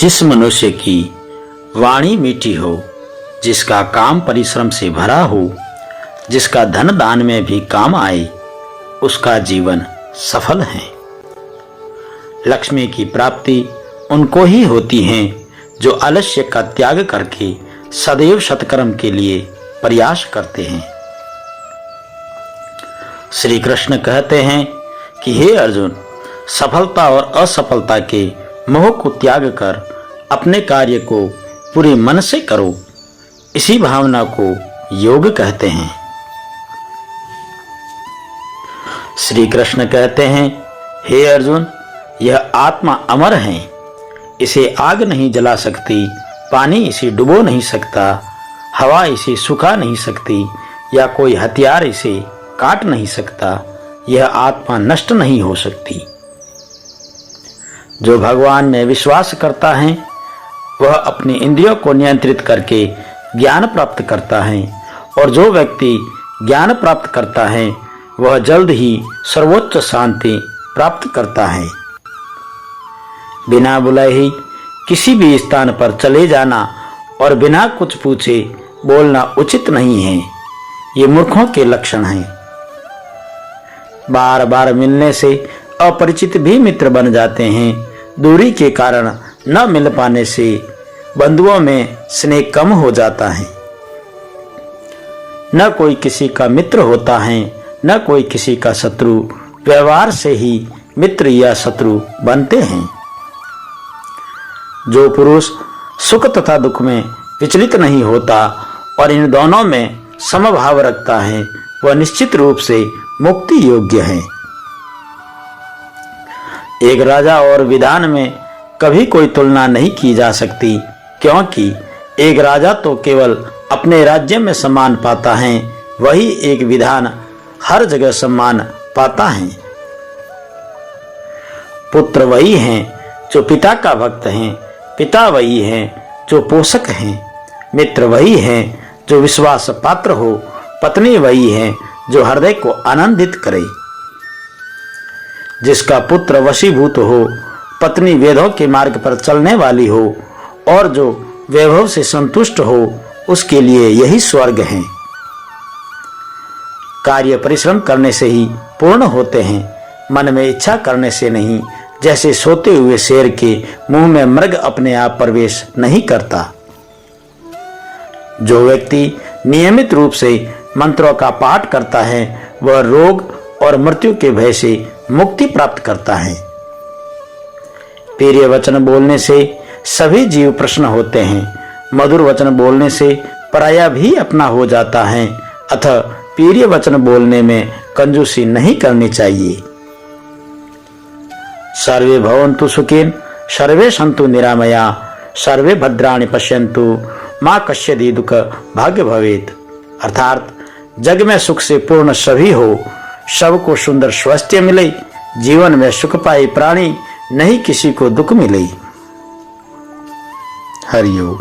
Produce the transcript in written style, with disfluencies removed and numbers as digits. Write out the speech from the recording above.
जिस मनुष्य की वाणी मीठी हो, जिसका काम परिश्रम से भरा हो, जिसका धन दान में भी काम आए, उसका जीवन सफल है। लक्ष्मी की प्राप्ति उनको ही होती है जो आलस्य का त्याग करके सदैव सत्कर्म के लिए प्रयास करते हैं। श्री कृष्ण कहते हैं कि हे अर्जुन, सफलता और असफलता के मोह को त्याग कर अपने कार्य को पूरे मन से करो। इसी भावना को योग कहते हैं। श्री कृष्ण कहते हैं, हे अर्जुन, यह आत्मा अमर है, इसे आग नहीं जला सकती, पानी इसे डुबो नहीं सकता, हवा इसे सुखा नहीं सकती, या कोई हथियार इसे काट नहीं सकता। यह आत्मा नष्ट नहीं हो सकती। जो भगवान में विश्वास करता है वह अपनी इंद्रियों को नियंत्रित करके ज्ञान प्राप्त करता है, और जो व्यक्ति ज्ञान प्राप्त करता है वह जल्द ही सर्वोच्च शांति प्राप्त करता है। बिना बुलाए ही किसी भी स्थान पर चले जाना और बिना कुछ पूछे बोलना उचित नहीं है। ये मूर्खों के लक्षण हैं। बार बार मिलने से अपरिचित भी मित्र बन जाते हैं। दूरी के कारण न मिल पाने से बंधुओं में स्नेह कम हो जाता है। न कोई किसी का मित्र होता है, न कोई किसी का शत्रु। व्यवहार से ही मित्र या शत्रु बनते हैं। जो पुरुष सुख तथा दुख में विचलित नहीं होता और इन दोनों में समभाव रखता है वह निश्चित रूप से मुक्ति योग्य है। एक राजा और विधान में कभी कोई तुलना नहीं की जा सकती, क्योंकि एक राजा तो केवल अपने राज्य में सम्मान पाता है, वही एक विधान हर जगह सम्मान पाता है। पुत्र वही हैं जो पिता का भक्त हैं, पिता वही हैं जो पोषक हैं, मित्र वही हैं जो विश्वास पात्र हो, पत्नी वही है जो हृदय को आनंदित करे। जिसका पुत्र वशीभूत हो, पत्नी वेदों के मार्ग पर चलने वाली हो और जो वैभव से संतुष्ट हो, उसके लिए यही स्वर्ग है। कार्य परिश्रम करने से ही पूर्ण होते हैं, मन में इच्छा करने से नहीं। जैसे सोते हुए शेर के मुंह में मृग अपने आप प्रवेश नहीं करता। जो व्यक्ति नियमित रूप से मंत्रों का पाठ करता है वह रोग और मृत्यु के भय से मुक्ति प्राप्त करता है। प्रिय वचन बोलने से सभी जीव प्रसन्न होते हैं। मधुर वचन बोलने से पराया भी अपना हो जाता है। अतः प्रिय वचन बोलने में कंजूसी नहीं करनी चाहिए। सर्वे भवन्तु सुखिन, सर्वे सन्तु निरामया, सर्वे भद्राणि पश्यन्तु, माँ कश्चित् दुख भाग्य भवेत्। अर्थात जग में सुख से पूर्ण सभी हो, सबको सुंदर स्वास्थ्य मिले, जीवन में सुख पाए प्राणी, नहीं किसी को दुख मिले। हरि ओम।